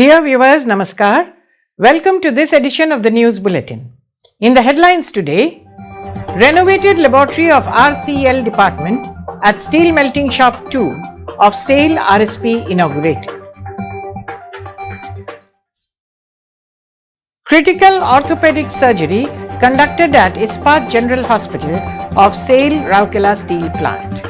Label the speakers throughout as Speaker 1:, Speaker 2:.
Speaker 1: Dear viewers, Namaskar. Welcome to this edition of the News Bulletin. In the headlines today, renovated laboratory of RCL department at Steel Melting Shop 2 of SAIL RSP inaugurated. Critical orthopedic surgery conducted at Ispat General Hospital of SAIL Rourkela Steel Plant.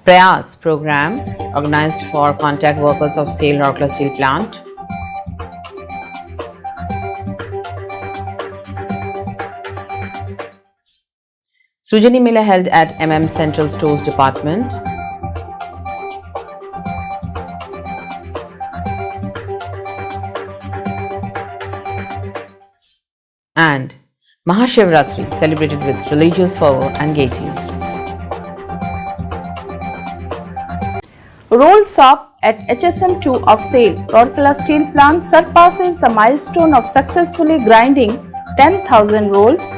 Speaker 2: Prayas program organized for contact workers of SAIL Rourkela Steel Plant. Sujani Mela held at Central Stores Department. And Mahashivratri celebrated with religious fervor and gaiety.
Speaker 3: Rolls up at HSM2 of SAIL Rourkela Steel Plant surpasses the milestone of successfully grinding 10,000 rolls.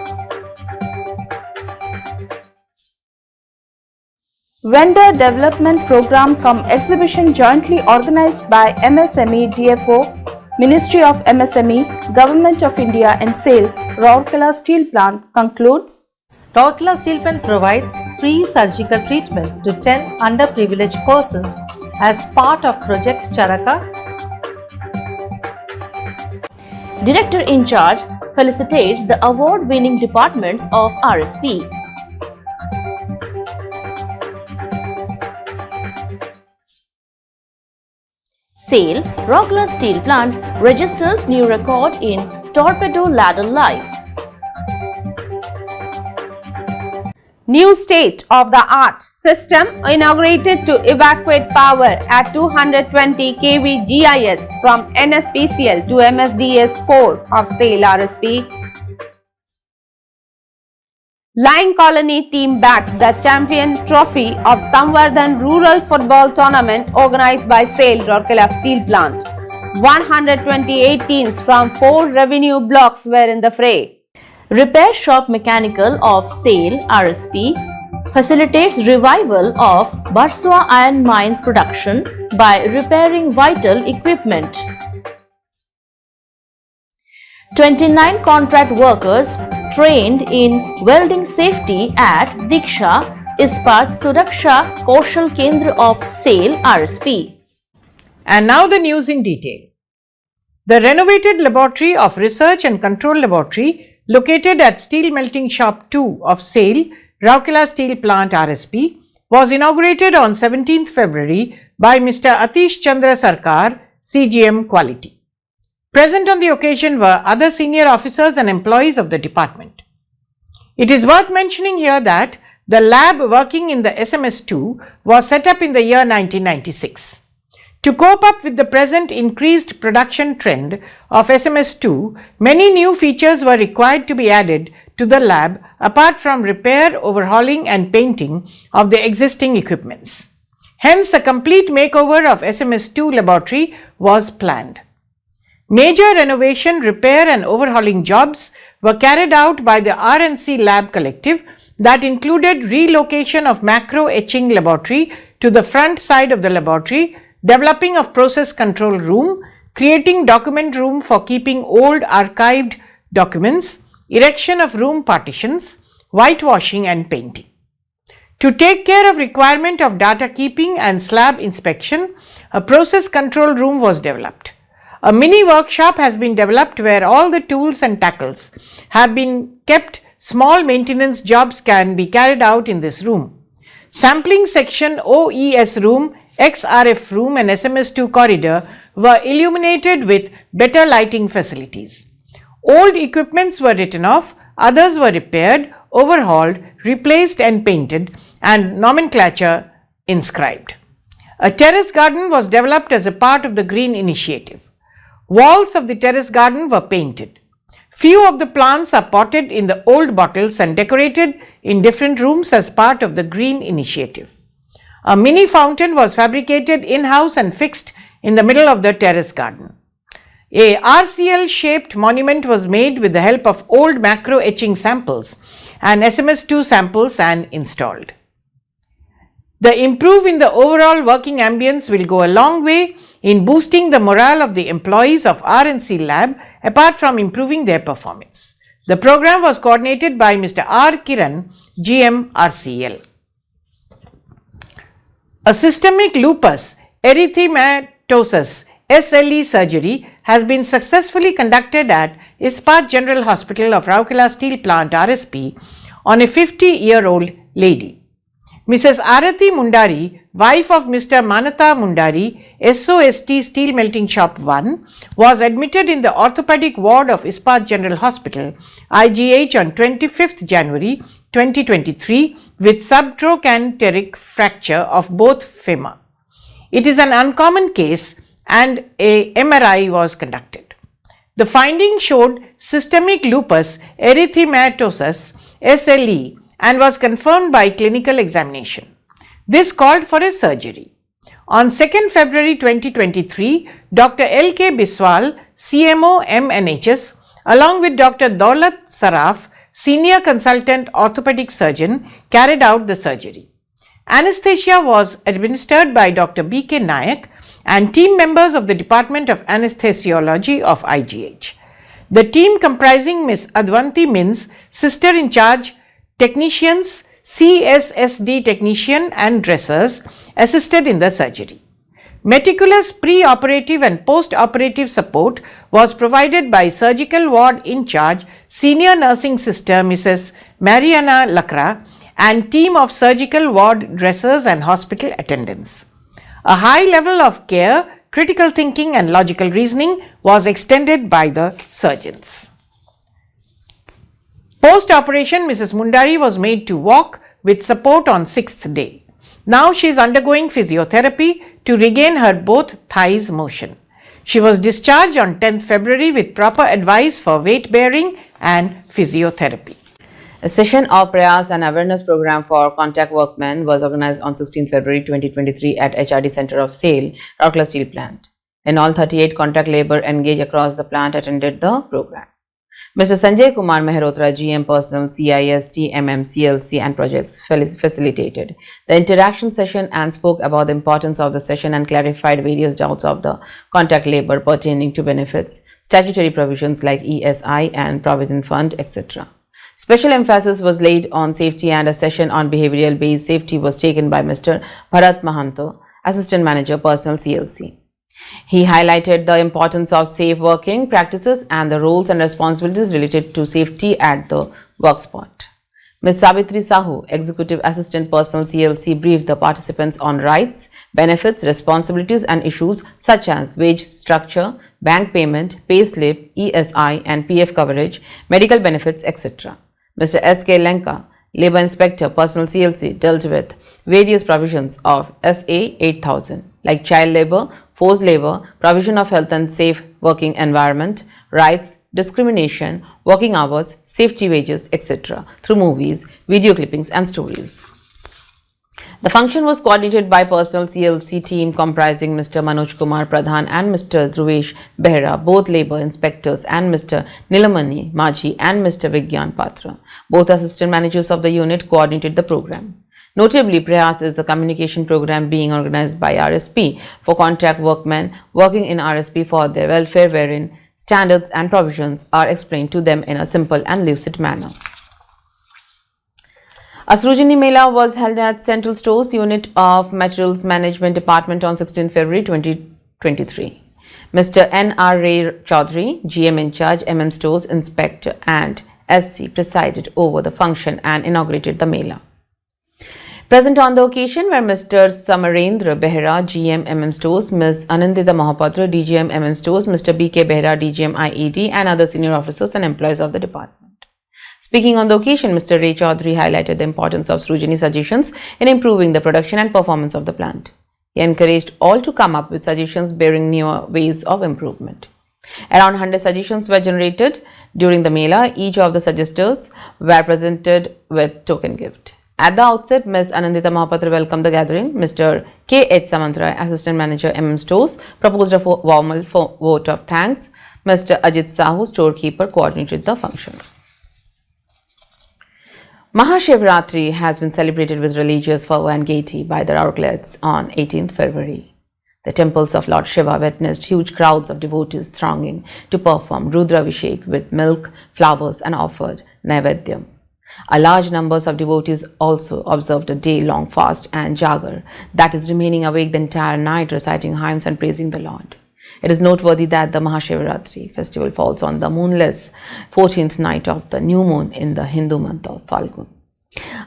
Speaker 3: Vendor Development Program cum exhibition jointly organized by MSME DFO, Ministry of MSME, Government of India and SAIL Rourkela Steel Plant concludes.
Speaker 4: Rourkela Steel Plant provides free surgical treatment to 10 underprivileged persons as part of Project Charaka.
Speaker 3: Director in charge felicitates the award-winning departments of RSP. SAIL Rourkela Steel Plant registers new record in torpedo ladder life. New state-of-the-art system inaugurated to evacuate power at 220 kV GIS from RSP-SAIL to MSDS-4 of SAIL RSP. Lying Colony team backs the champion trophy of Samvardhan Rural Football Tournament organized by SAIL Rourkela Steel Plant. 128 teams from 4 revenue blocks were in the fray. Repair Shop Mechanical of SAIL RSP facilitates revival of Barsua iron mines production by repairing vital equipment. 29 contract workers trained in welding safety at Diksha Ispat Suraksha Kaushal Kendra of SAIL RSP.
Speaker 1: And now the news in detail. The renovated laboratory of Research and Control Laboratory located at Steel Melting Shop 2 of SAIL Rourkela Steel Plant RSP was inaugurated on 17th February by Mr. Atish Chandra Sarkar, CGM Quality. Present on the occasion were other senior officers and employees of the department. It is worth mentioning here that the lab working in the SMS2 was set up in the year 1996. To cope up with the present increased production trend of SMS2, many new features were required to be added to the lab apart from repair, overhauling and painting of the existing equipments. Hence, a complete makeover of SMS2 laboratory was planned. Major renovation, repair and overhauling jobs were carried out by the RNC Lab Collective that included relocation of macro etching laboratory to the front side of the laboratory, developing of process control room, creating document room for keeping old archived documents, erection of room partitions, whitewashing and painting. To take care of requirement of data keeping and slab inspection, a process control room was developed. A mini workshop has been developed where all the tools and tackles have been kept. Small maintenance jobs can be carried out in this room. Sampling section, OES room, XRF room and SMS2 corridor were illuminated with better lighting facilities. Old equipments were written off, others were repaired, overhauled, replaced and painted and nomenclature inscribed. A terrace garden was developed as a part of the Green Initiative. Walls of the terrace garden were painted. Few of the plants are potted in the old bottles and decorated in different rooms as part of the Green Initiative. A mini fountain was fabricated in-house and fixed in the middle of the terrace garden. A RCL shaped monument was made with the help of old macro etching samples and SMS2 samples and installed. The improve in the overall working ambience will go a long way in boosting the morale of the employees of RNC lab apart from improving their performance. The program was coordinated by Mr. R. Kiran, GM RCL. A systemic lupus erythematosus SLE surgery has been successfully conducted at Ispat General Hospital of Rourkela Steel Plant RSP on a 50-year-old lady. Mrs. Arati Mundari, wife of Mr. Manata Mundari, SOST Steel Melting Shop 1, was admitted in the orthopedic ward of Ispat General Hospital, IGH, on 25th January 2023 with subtrochanteric fracture of both femur. It is an uncommon case and a MRI was conducted. The finding showed systemic lupus erythematosus SLE and was confirmed by clinical examination. This called for a surgery. On 2nd February 2023, Dr. L.K. Biswal, CMO MNHS, along with Dr. Daulat Saraf, Senior Consultant Orthopedic Surgeon, carried out the surgery. Anesthesia was administered by Dr. B.K. Nayak and team members of the Department of Anesthesiology of IGH. The team comprising Ms. Advanti Mins, Sister in Charge, technicians, CSSD technician and dressers assisted in the surgery. Meticulous pre-operative and post-operative support was provided by surgical ward in charge senior nursing sister Mrs. Mariana Lakra and team of surgical ward dressers and hospital attendants. A high level of care, critical thinking and logical reasoning was extended by the surgeons. Post-operation, Mrs. Mundari was made to walk with support on 6th day. Now she is undergoing physiotherapy to regain her both thighs motion. She was discharged on 10th February with proper advice for weight bearing and physiotherapy.
Speaker 2: A session of Prayas and awareness program for contact workmen was organized on 16 February 2023 at HRD Center of SAIL, Rourkela Steel Plant. In all, 38 contact labor engaged across the plant attended the program. Mr. Sanjay Kumar Mehrotra, GM Personal, CIST, CLC and Projects facilitated the interaction session and spoke about the importance of the session and clarified various doubts of the contact labor pertaining to benefits, statutory provisions like ESI and Provident Fund, etc. Special emphasis was laid on safety and a session on behavioral-based safety was taken by Mr. Bharat Mahanto, Assistant Manager, Personal, CLC. He highlighted the importance of safe working practices and the roles and responsibilities related to safety at the work spot. Ms. Savitri Sahu, Executive Assistant Personal, CLC, briefed the participants on rights, benefits, responsibilities and issues such as wage structure, bank payment, pay slip, ESI and PF coverage, medical benefits, etc. Mr. S.K. Lenka, Labour Inspector, Personal, CLC, dealt with various provisions of SA 8000 like child labour, forced labour, provision of health and safe working environment, rights, discrimination, working hours, safety wages, etc. through movies, video clippings and stories. The function was coordinated by Personal CLC team comprising Mr. Manoj Kumar Pradhan and Mr. Dhruvesh Behra, both labour inspectors, and Mr. Nilamani Majhi and Mr. Vigyan Patra. Both assistant managers of the unit coordinated the program. Notably, Prayas is a communication program being organized by RSP for contract workmen working in RSP for their welfare, wherein standards and provisions are explained to them in a simple and lucid manner. A Srujini Mela was held at Central Stores Unit of Materials Management Department on 16 February 2023. Mr. N.R. Ray Chaudhary, GM in charge, MM Stores Inspector and SC presided over the function and inaugurated the Mela. Present on the occasion were Mr. Samarendra Behra, GM MM Stores, Ms. Anandita Mahapatra, DGM MM Stores, Mr. B.K. Behra, DGM IED and other senior officers and employees of the department. Speaking on the occasion, Mr. Ray Chaudhary highlighted the importance of Srujini suggestions in improving the production and performance of the plant. He encouraged all to come up with suggestions bearing newer ways of improvement. Around 100 suggestions were generated during the Mela. Each of the suggestors were presented with token gift. At the outset, Ms. Anandita Mahapatra welcomed the gathering. Mr. K. H. Samantra, Assistant Manager, MM Stores, proposed a formal vote of thanks. Mr. Ajit Sahu, Storekeeper, coordinated the function. Mahashivratri has been celebrated with religious fervour and gaiety by the Rourkela's on 18th February. The temples of Lord Shiva witnessed huge crowds of devotees thronging to perform Rudravishek with milk, flowers and offered Naivedyam. A large numbers of devotees also observed a day-long fast and jagar, that is remaining awake the entire night reciting hymns and praising the Lord. It is noteworthy that the Mahashivratri festival falls on the moonless 14th night of the new moon in the Hindu month of Falgun.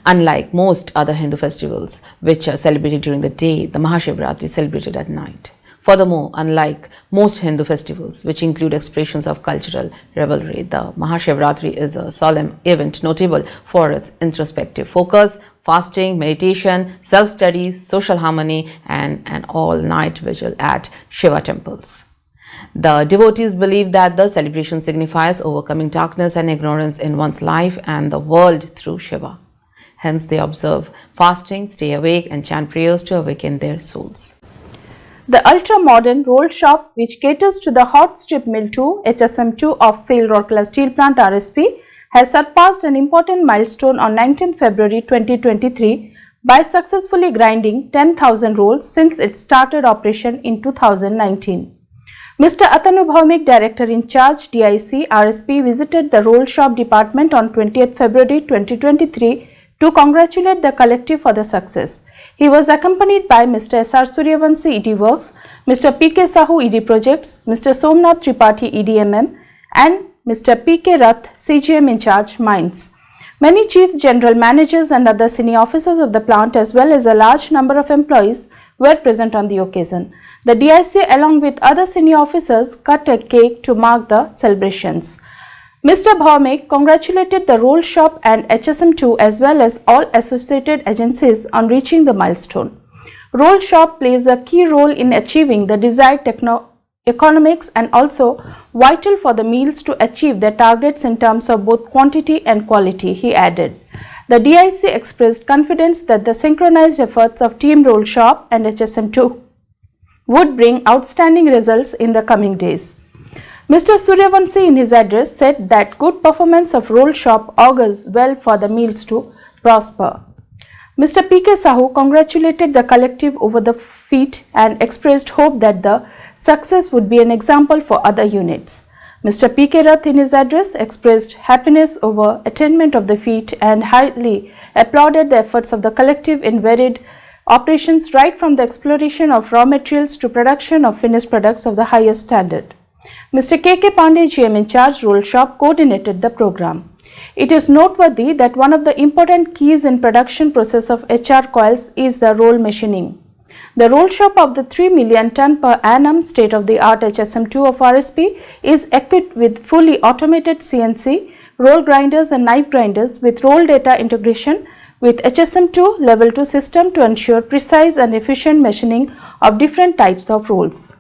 Speaker 2: Unlike most other Hindu festivals which are celebrated during the day, the Mahashivratri is celebrated at night. Furthermore, unlike most Hindu festivals which include expressions of cultural revelry, the Mahashivratri is a solemn event notable for its introspective focus, fasting, meditation, self-study, social harmony and an all-night vigil at Shiva temples. The devotees believe that the celebration signifies overcoming darkness and ignorance in one's life and the world through Shiva. Hence, they observe fasting, stay awake and chant prayers to awaken their souls.
Speaker 5: The ultra-modern roll shop, which caters to the hot strip mill 2 HSM2 of SAIL Rourkela Steel Plant RSP, has surpassed an important milestone on 19th February 2023 by successfully grinding 10,000 rolls since it started operation in 2019. Mr. Atanu Bhaumik, Director in Charge DIC RSP, visited the roll shop department on 20th February 2023 to congratulate the collective for the success. He was accompanied by Mr. S.R. Suryavanshi ED Works, Mr. P.K. Sahu ED Projects, Mr. Somnath Tripathi EDMM and Mr. P.K. Rath CGM in charge Mines. Many chief general managers and other senior officers of the plant as well as a large number of employees were present on the occasion. The DIC along with other senior officers cut a cake to mark the celebrations. Mr. Bhaumik congratulated the roll shop and HSM2 as well as all associated agencies on reaching the milestone. Roll shop plays a key role in achieving the desired economics and also vital for the mills to achieve their targets in terms of both quantity and quality, he added. The DIC expressed confidence that the synchronized efforts of Team Roll Shop and HSM2 would bring outstanding results in the coming days. Mr. Suryavanshi in his address said that good performance of roll shop augurs well for the mills to prosper. Mr. P.K. Sahu congratulated the collective over the feat and expressed hope that the success would be an example for other units. Mr. P.K. Rath in his address expressed happiness over attainment of the feat and highly applauded the efforts of the collective in varied operations right from the exploration of raw materials to production of finished products of the highest standard. Mr. K.K. Pandey, GM in charge, Roll Shop, coordinated the program. It is noteworthy that one of the important keys in production process of HR coils is the roll machining. The roll shop of the 3 million ton per annum state-of-the-art HSM2 of RSP is equipped with fully automated CNC, roll grinders and knife grinders with roll data integration with HSM2 level 2 system to ensure precise and efficient machining of different types of rolls.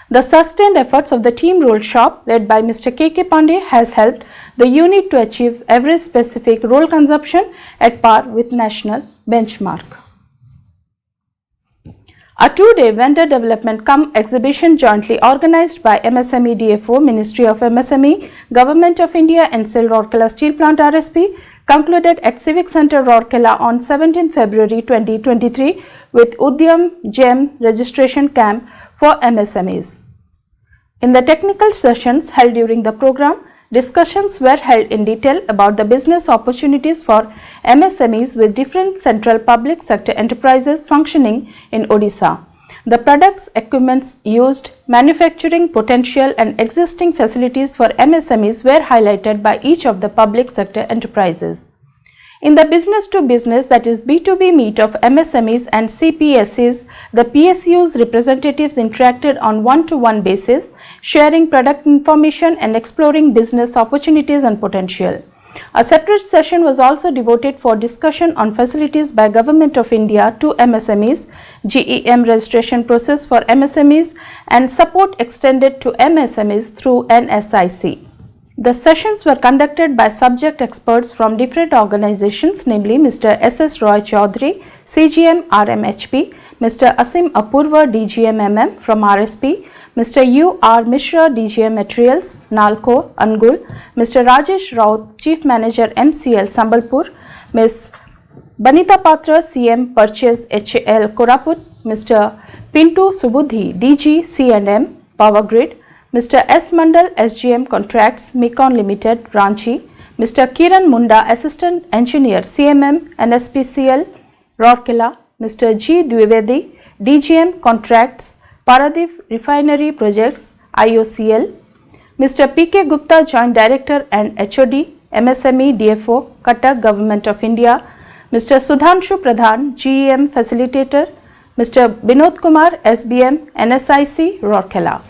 Speaker 5: The sustained efforts of the Team Roll Shop led by Mr. K.K. Pandey has helped the unit to achieve average specific roll consumption at par with national benchmark. A two-day vendor development cum exhibition jointly organized by MSME DFO, Ministry of MSME, Government of India and SAIL Rourkela Steel Plant RSP concluded at Civic Center Rourkela on 17 February 2023 with Udyam GEM registration camp for MSMEs. In the technical sessions held during the program, discussions were held in detail about the business opportunities for MSMEs with different central public sector enterprises functioning in Odisha. The products, equipments used, manufacturing potential and existing facilities for MSMEs were highlighted by each of the public sector enterprises. In the business-to-business, that is B2B meet of MSMEs and CPSEs, the PSUs representatives interacted on one-to-one basis, sharing product information and exploring business opportunities and potential. A separate session was also devoted for discussion on facilities by Government of India to MSMEs, GEM registration process for MSMEs and support extended to MSMEs through NSIC. The sessions were conducted by subject experts from different organizations, namely Mr. S.S. Roy Chaudhary, CGM RMHP, Mr. Asim Apurva, DGM MM from RSP, Mr. U. R. Mishra, DGM Materials, Nalco, Angul, Mr. Rajesh Raut, Chief Manager MCL, Sambalpur, Ms. Banita Patra, CM Purchase HAL, Koraput, Mr. Pintu Subudhi, DG C&M, Power Grid, Mr. S. Mandal, SGM Contracts, Mekon Limited, Ranchi, Mr. Kiran Munda, Assistant Engineer, CMM, RSP-SAIL, Rourkela, Mr. G. Dwivedi, DGM Contracts, Paradip Refinery Projects, IOCL, Mr. P.K. Gupta, Joint Director and HOD, MSME DFO, Cuttack, Government of India, Mr. Sudhanshu Pradhan, GEM Facilitator, Mr. Binod Kumar, SBM, NSIC, Rourkela.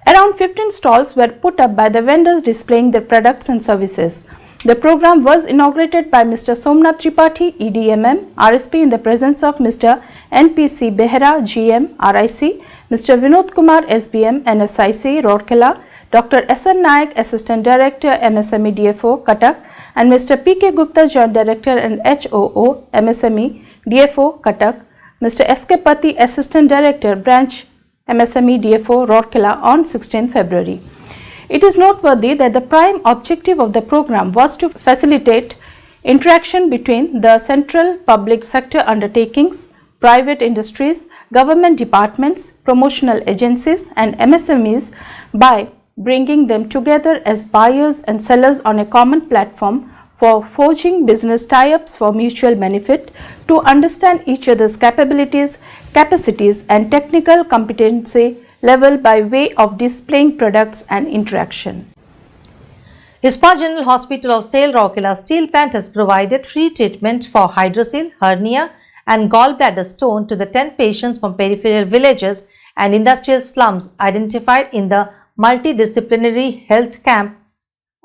Speaker 5: Around 15 stalls were put up by the vendors displaying their products and services. The program was inaugurated by Mr. Somnath Tripathi, EDMM, RSP in the presence of Mr. NPC Behera, GM, RIC, Mr. Vinod Kumar, SBM, NSIC, Rourkela, Dr. SN Nayak, Assistant Director, MSME DFO, Cuttack, and Mr. P.K. Gupta, Joint Director and HOO, MSME DFO, Cuttack, Mr. S.K. Pati, Assistant Director, Branch MSME DFO, Rourkela on 16 February. It is noteworthy that the prime objective of the program was to facilitate interaction between the central public sector undertakings, private industries, government departments, promotional agencies and MSMEs by bringing them together as buyers and sellers on a common platform for forging business tie-ups for mutual benefit, to understand each other's capabilities, capacities and technical competency level by way of displaying products and interaction.
Speaker 4: ISPA General Hospital of SAIL Rourkela Steel Plant has provided free treatment for hydrocele, hernia and gallbladder stone to the 10 patients from peripheral villages and industrial slums identified in the multidisciplinary health camp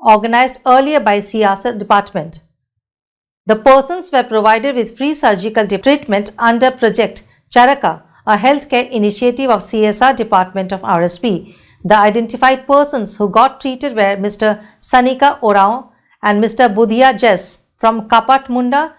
Speaker 4: organized earlier by CSR department. The persons were provided with free surgical treatment under Project Charaka, a healthcare initiative of CSR department of RSP. The identified persons who got treated were Mr. Sanika Orao and Mr. Budhia Jess from Kapat Munda,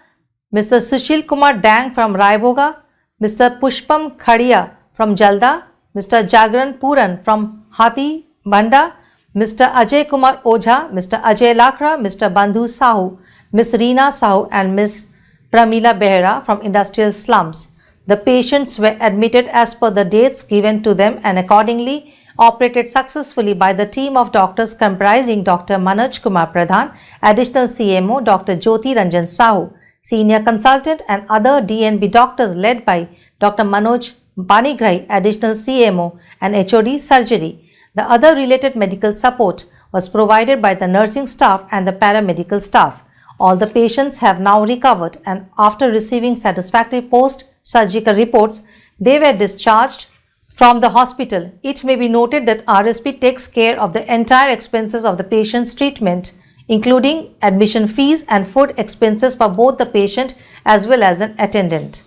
Speaker 4: Mr. Sushil Kumar Dang from Raiboga, Mr. Pushpam Khadia from Jalda, Mr. Jagran Puran from Hathi Banda, Mr. Ajay Kumar Ojha, Mr. Ajay Lakra, Mr. Bandhu Sahu, Ms. Reena Sahu and Ms. Pramila Behera from industrial slums. The patients were admitted as per the dates given to them and accordingly operated successfully by the team of doctors comprising Dr. Manoj Kumar Pradhan, Additional CMO, Dr. Jyoti Ranjan Sahu, Senior Consultant and other DNB doctors led by Dr. Manoj Panigrahi, Additional CMO and HOD Surgery. The other related medical support was provided by the nursing staff and the paramedical staff. All the patients have now recovered and after receiving satisfactory post-surgical reports, they were discharged from the hospital. It may be noted that RSP takes care of the entire expenses of the patient's treatment, including admission fees and food expenses for both the patient as well as an attendant.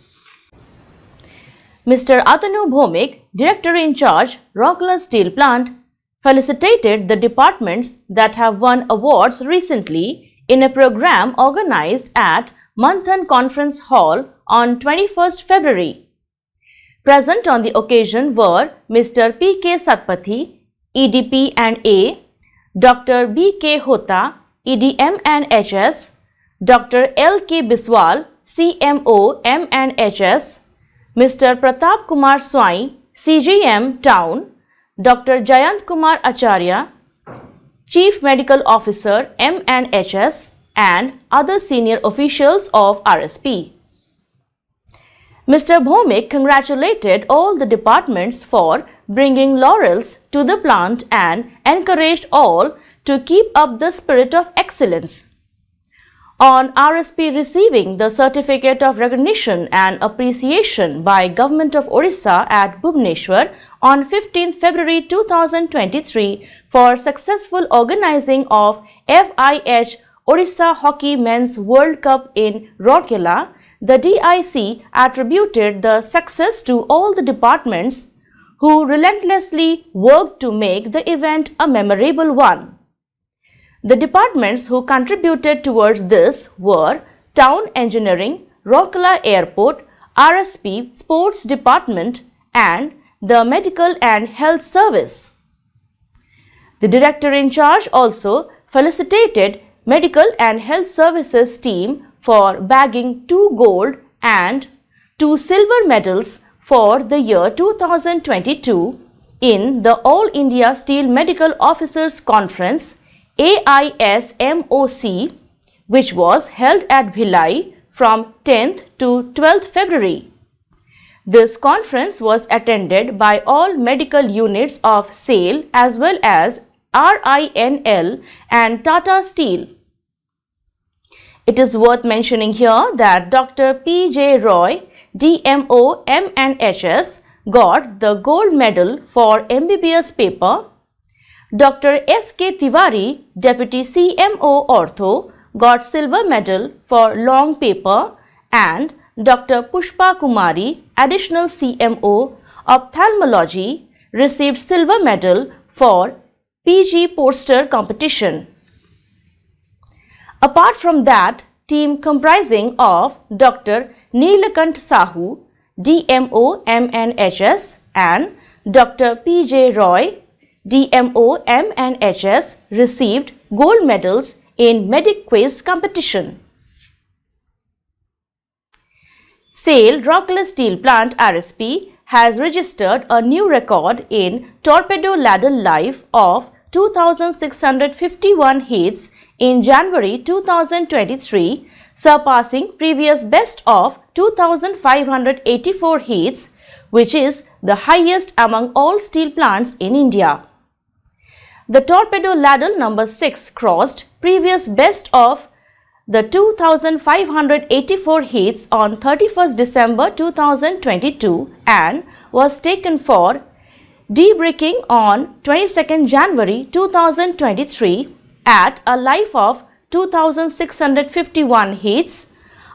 Speaker 5: Mr. Atanu Bhomik, Director in Charge, Rourkela Steel Plant, felicitated the departments that have won awards recently in a program organized at Manthan Conference Hall on 21st February. Present on the occasion were Mr. P.K. Satpathy, EDP and A, Dr. B.K. Hota, EDM and HS, Dr. L.K. Biswal, CMO M and HS, Mr. Pratap Kumar Swai, CGM Town, Dr. Jayant Kumar Acharya, Chief Medical Officer M and HS, and other senior officials of RSP. Mr. Bhomik congratulated all the departments for bringing laurels to the plant and encouraged all to keep up the spirit of excellence. On RSP receiving the Certificate of Recognition and Appreciation by Government of Odisha at Bhubaneswar on 15th February 2023 for successful organizing of FIH Odisha Hockey Men's World Cup in Rourkela, the DIC attributed the success to all the departments who relentlessly worked to make the event a memorable one. The departments who contributed towards this were Town Engineering, Rourkela Airport, RSP Sports Department and the medical and health service. The director in charge also felicitated medical and health services team for bagging 2 gold and 2 silver medals for the year 2022 in the All India Steel Medical Officers Conference AISMOC, which was held at Bhilai from 10th to 12th February. This conference was attended by all medical units of SAIL as well as RINL and Tata Steel. It is worth mentioning here that Dr. P.J. Roy, DMO M&HS, got the gold medal for MBBS paper. Dr. S.K. Tiwari, Deputy CMO Ortho, got silver medal for long paper, and Dr. Pushpa Kumari, Additional CMO Ophthalmology, received silver medal for PG poster competition. Apart from that, team comprising of Dr. Neelakant Sahu, DMO M&HS, and Dr. P.J. Roy, DMO M&HS, received gold medals in Medic Quiz competition. SAIL Rourkela Steel Plant RSP has registered a new record in torpedo ladle life of 2,651 heats in January 2023, surpassing previous best of 2,584 heats, which is the highest among all steel plants in India. The torpedo ladle number 6 crossed previous best of the 2,584 heats on 31st December 2022 and was taken for debricking on 22nd January 2023 at a life of 2,651 heats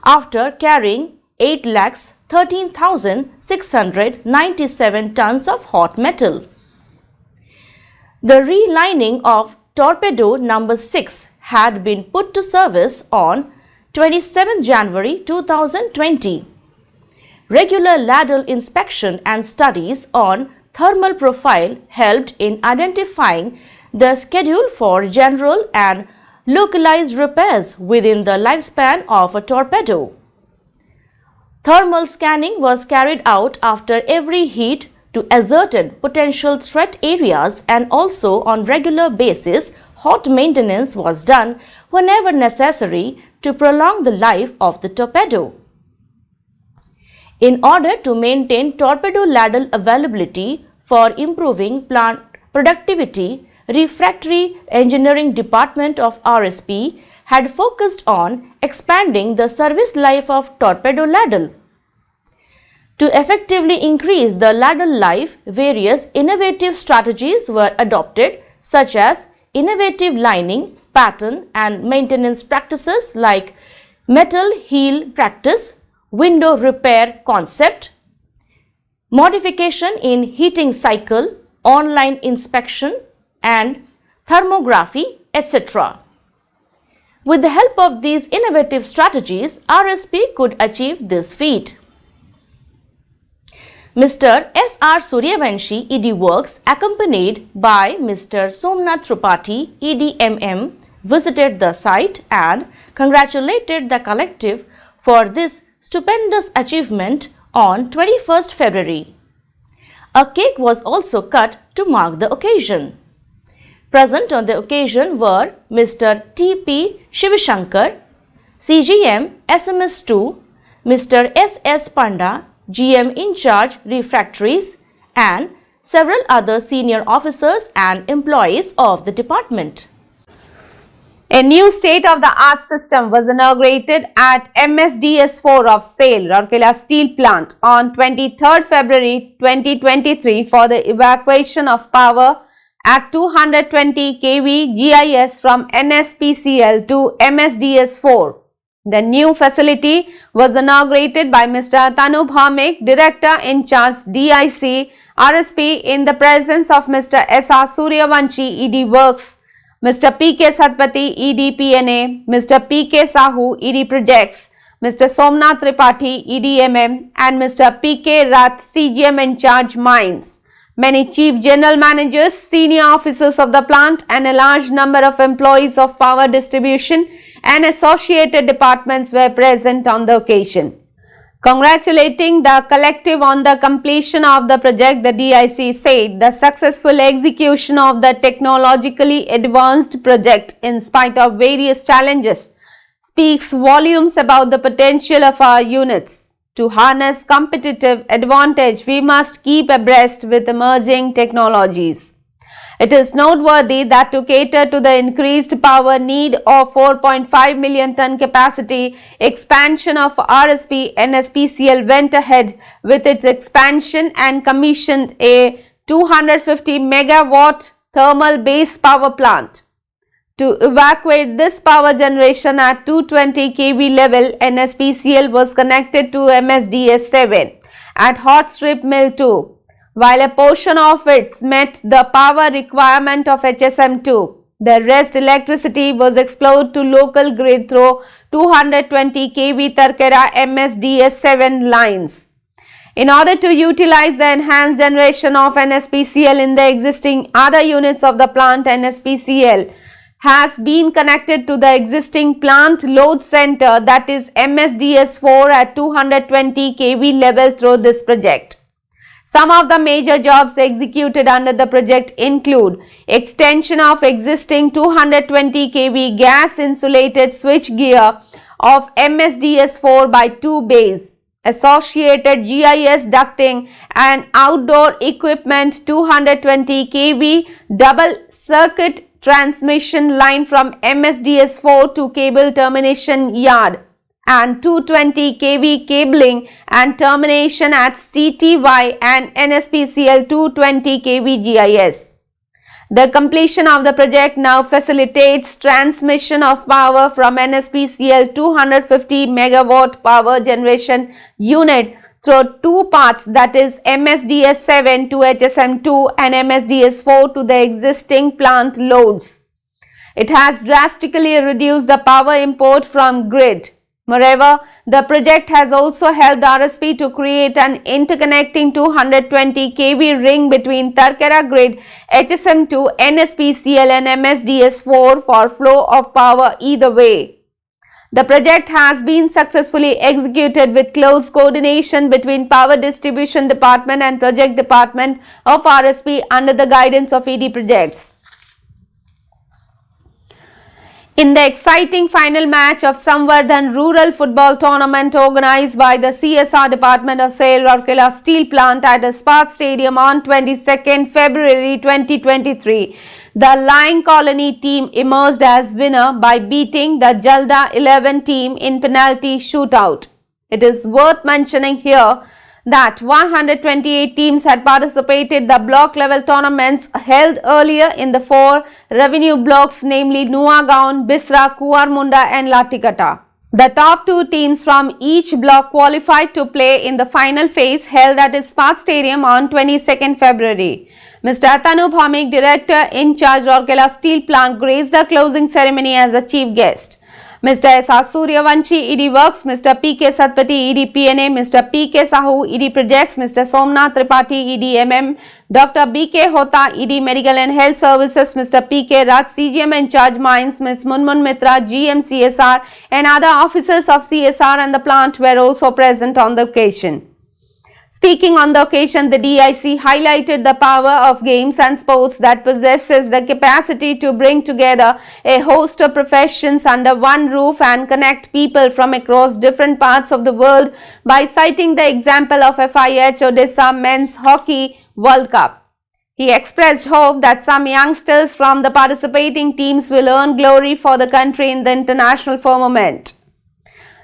Speaker 5: after carrying 8,13,697 tons of hot metal. The relining of torpedo number 6 had been put to service on 27 January 2020. Regular ladle inspection and studies on thermal profile helped in identifying the schedule for general and localized repairs within the lifespan of a torpedo. Thermal scanning was carried out after every heat to ascertain potential threat areas, and also on regular basis hot maintenance was done whenever necessary to prolong the life of the torpedo. In order to maintain torpedo ladle availability for improving plant productivity, Refractory Engineering Department of RSP had focused on expanding the service life of torpedo ladle. To effectively increase the ladle life, various innovative strategies were adopted, such as innovative lining, pattern and maintenance practices like metal heel practice, window repair concept, modification in heating cycle, online inspection and thermography, etc. With the help of these innovative strategies, RSP could achieve this feat. Mr. S.R. Suryavanshi, ED Works, accompanied by Mr. Somnath Tripathi, EDMM, visited the site and congratulated the collective for this stupendous achievement on 21st February. A cake was also cut to mark the occasion. Present on the occasion were Mr. T.P. Shivashankar, CGM SMS2, Mr. S.S. Panda, GM in charge refractories, and several other senior officers and employees of the department.
Speaker 3: A new state-of-the-art system was inaugurated at MSDS4 of SAIL, Rourkela Steel Plant on 23rd February 2023 for the evacuation of power at 220 kV GIS from RSP-SAIL to MSDS4. The new facility was inaugurated by Mr. Tanu Bhamik, Director in charge DIC RSP, in the presence of Mr. S.R. Suryavanshi, ED Works, Mr. P.K. Satpathy, ED PNA, Mr. P.K. Sahu, ED Projects, Mr. Somnath Tripathi, EDMM, and Mr. P.K. Rath, CGM in charge mines. Many chief general managers, senior officers of the plant, and a large number of employees of power distribution and associated departments were present on the occasion. Congratulating the collective on the completion of the project, the DIC said the successful execution of the technologically advanced project in spite of various challenges speaks volumes about the potential of our units. To harness competitive advantage, we must keep abreast with emerging technologies. It is noteworthy that to cater to the increased power need of 4.5 million ton capacity, expansion of RSP-SAIL went ahead with its expansion and commissioned a 250 megawatt thermal base power plant. To evacuate this power generation at 220 kV level, RSP-SAIL was connected to MSDS-7 at hot strip mill 2, while a portion of it met the power requirement of HSM-2. The rest electricity was explored to local grid through 220 kV Tarkera MSDS-7 lines. In order to utilize the enhanced generation of RSP-SAIL in the existing other units of the plant, RSP-SAIL has been connected to the existing plant load center, that is MSDS-4 at 220 kV level through this project. Some of the major jobs executed under the project include extension of existing 220 kV gas insulated switch gear of MSDS-4 by 2 bays, associated GIS ducting and outdoor equipment 220 kV double circuit transmission line from MSDS-4 to cable termination yard, and 220 kV cabling and termination at CTY and RSP-SAIL 220 kV GIS. The completion of the project now facilitates transmission of power from RSP-SAIL 250 megawatt power generation unit through two paths, that is MSDS-7 to HSM-2 and MSDS-4 to the existing plant loads. It has drastically reduced the power import from grid. Moreover, the project has also helped RSP to create an interconnecting 220 kV ring between Tarkera grid, HSM-2, RSP-SAIL and MSDS-4 for flow of power either way. The project has been successfully executed with close coordination between Power Distribution Department and Project Department of RSP under the guidance of ED Projects. In the exciting final match of Samvardhan Rural Football Tournament organized by the CSR Department of SAIL Rourkela Steel Plant at Ispat Stadium on 22nd February 2023, the Lying Colony team emerged as winner by beating the Jalda 11 team in penalty shootout. It is worth mentioning here that 128 teams had participated in the block level tournaments held earlier in the 4 revenue blocks, namely Nuagaon, Bisra, Kuarmunda and Latikata. The top 2 teams from each block qualified to play in the final phase held at Ispat Stadium on 22nd February. Mr. Atanu Bhamik, Director in charge Rourkela Steel Plant, graced the closing ceremony as a chief guest. Mr. S.R. Suryavanshi, ED Works, Mr. P.K. Satpati, ED PNA, Mr. P.K. Sahu, ED Projects, Mr. Somnath Tripathi, ED MM, Dr. B.K. Hota, ED Medical and Health Services, Mr. P.K. Rath, CGM in charge Mines, Ms. Munmun Mitra, GM CSR and other officers of CSR and the plant were also present on the occasion. Speaking on the occasion, the DIC highlighted the power of games and sports that possesses the capacity to bring together a host of professions under one roof and connect people from across different parts of the world by citing the example of FIH Odisha Men's Hockey World Cup. He expressed hope that some youngsters from the participating teams will earn glory for the country in the international firmament.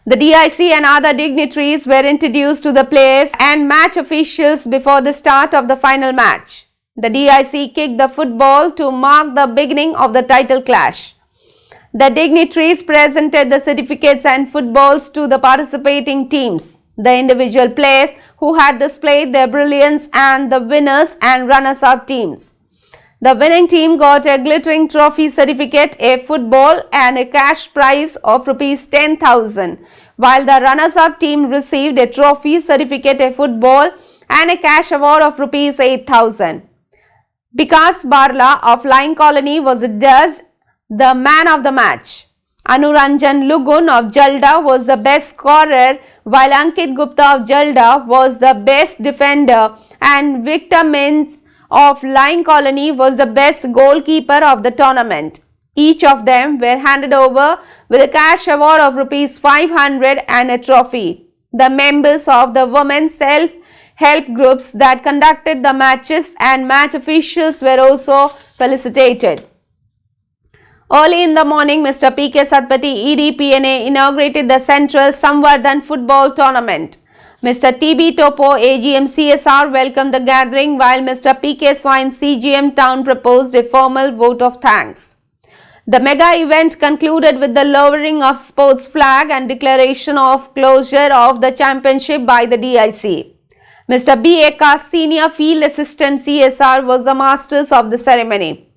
Speaker 3: The DIC and other dignitaries were introduced to the players and match officials before the start of the final match. The DIC kicked the football to mark the beginning of the title clash. The dignitaries presented the certificates and footballs to the participating teams, the individual players who had displayed their brilliance and the winners and runners-up teams. The winning team got a glittering trophy certificate, a football and a cash prize of rupees 10,000, while the runners-up team received a trophy certificate, a football and a cash award of rupees 8,000. Bikas Barla of Flying Colony was thus the man of the match. Anuranjan Lugun of Jalda was the best scorer, while Ankit Gupta of Jalda was the best defender and Victor Mins of Flying Colony was the best goalkeeper of the tournament. Each of them were handed over with a cash award of rupees 500 and a trophy. The members of the women's self-help groups that conducted the matches and match officials were also felicitated. Early in the morning, Mr. P.K. Satpathy, EDPNA, inaugurated the Central Samvardhan Football Tournament. Mr. T.B. Topo, AGM CSR, welcomed the gathering, while Mr. P.K. Swine, CGM Town, proposed a formal vote of thanks. The mega event concluded with the lowering of sports flag and declaration of closure of the championship by the DIC. Mr. B. Eka, Senior Field Assistant CSR, was the masters of the ceremony.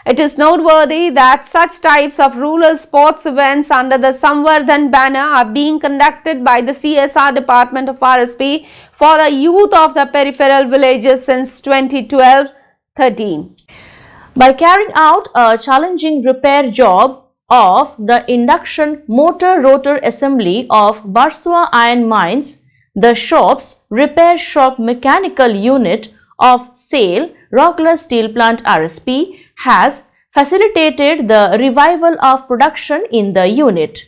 Speaker 3: It is noteworthy that such types of rural sports events under the Samvardhan banner are being conducted by the CSR Department of RSP for the youth of the peripheral villages since 2012-13.
Speaker 6: By carrying out a challenging repair job of the induction motor rotor assembly of Barsua iron mines, the shop's repair shop mechanical unit of SAIL Rourkela Steel Plant RSP has facilitated the revival of production in the unit.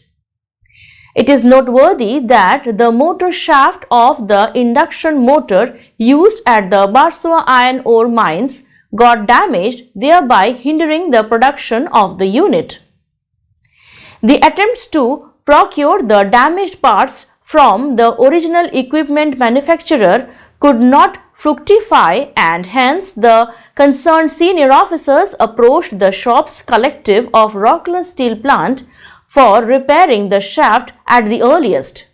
Speaker 6: It is noteworthy that the motor shaft of the induction motor used at the Barsua iron ore mines got damaged, thereby hindering the production of the unit. The attempts to procure the damaged parts from the original equipment manufacturer could not fructify, and hence the concerned senior officers approached the shop's collective of Rourkela Steel Plant for repairing the shaft at the earliest.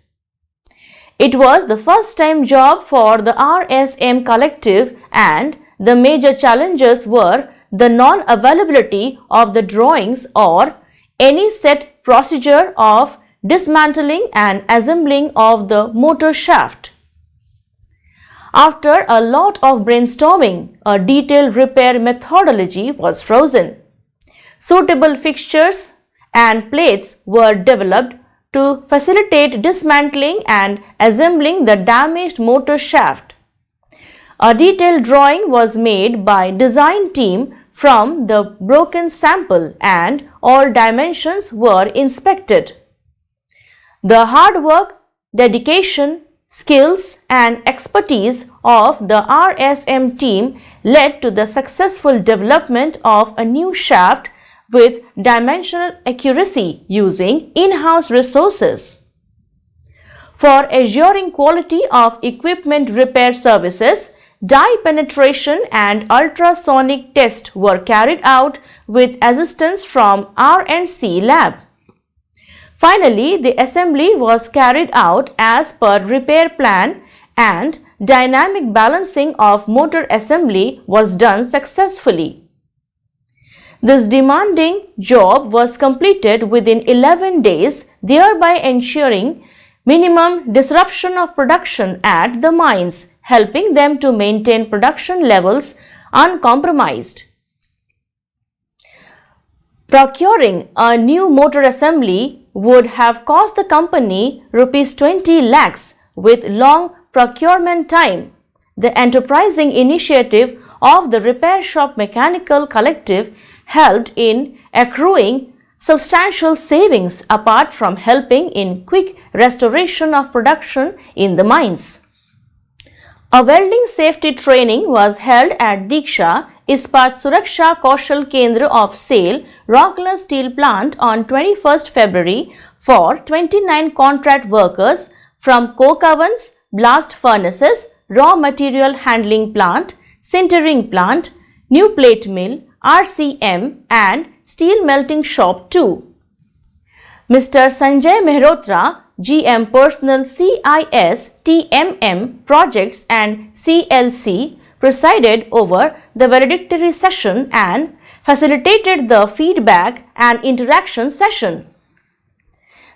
Speaker 6: It was the first time job for the RSM collective, and the major challenges were the non-availability of the drawings or any set procedure of dismantling and assembling of the motor shaft. After a lot of brainstorming, a detailed repair methodology was frozen. Suitable fixtures and plates were developed to facilitate dismantling and assembling the damaged motor shaft. A detailed drawing was made by design team from the broken sample and all dimensions were inspected. The hard work, dedication, skills and expertise of the RSM team led to the successful development of a new shaft with dimensional accuracy using in-house resources. For assuring quality of equipment repair services, dye penetration and ultrasonic tests were carried out with assistance from R&C lab. Finally, the assembly was carried out as per repair plan and dynamic balancing of motor assembly was done successfully. This demanding job was completed within 11 days, thereby ensuring minimum disruption of production at the mines, helping them to maintain production levels uncompromised. Procuring a new motor assembly would have cost the company rupees 20 lakhs with long procurement time. The enterprising initiative of the Repair Shop Mechanical Collective helped in accruing substantial savings apart from helping in quick restoration of production in the mines. A welding safety training was held at Diksha Ispat Suraksha Kaushal Kendra of SAIL Rourkela Steel Plant on 21st February for 29 contract workers from coke ovens, blast furnaces, raw material handling plant, sintering plant, new plate mill, RCM and steel melting shop 2. Mr. Sanjay Mehrotra, GM Personal CIS, TMM Projects and CLC presided over the valedictory session and facilitated the feedback and interaction session.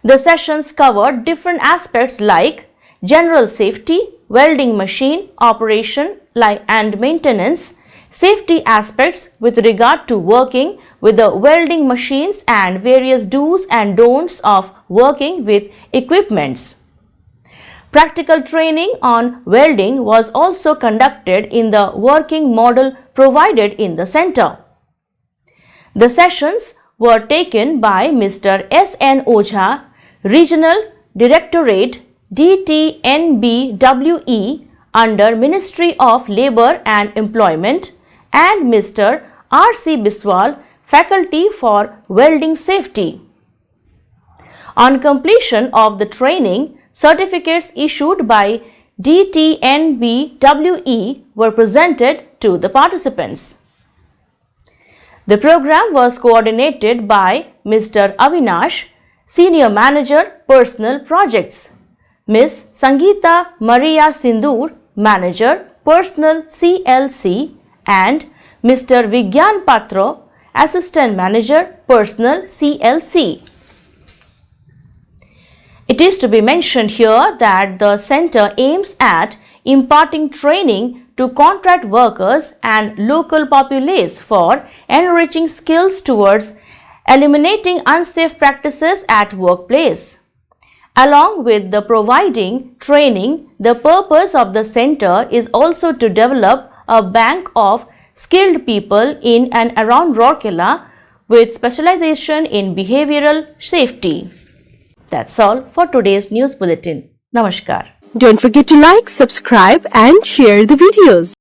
Speaker 6: The sessions covered different aspects like general safety, welding machine operation and maintenance, safety aspects with regard to working with the welding machines and various do's and don'ts of working with equipments. Practical training on welding was also conducted in the working model provided in the center. The sessions were taken by Mr. S.N. Ojha, Regional Directorate DTNBWE under Ministry of Labour and Employment, and Mr. R.C. Biswal, Faculty for Welding Safety. On completion of the training, certificates issued by DTNBWE were presented to the participants. The program was coordinated by Mr. Avinash, Senior Manager, Personal Projects, Ms. Sangeeta Maria Sindur, Manager, Personal CLC, and Mr. Vigyan Patro, Assistant Manager, Personal CLC. It is to be mentioned here that the center aims at imparting training to contract workers and local populace for enriching skills towards eliminating unsafe practices at workplace. Along with the providing training, the purpose of the center is also to develop a bank of skilled people in and around Rourkela with specialization in behavioral safety. That's all for today's news bulletin. Namaskar.
Speaker 7: Don't forget to like, subscribe and share the videos.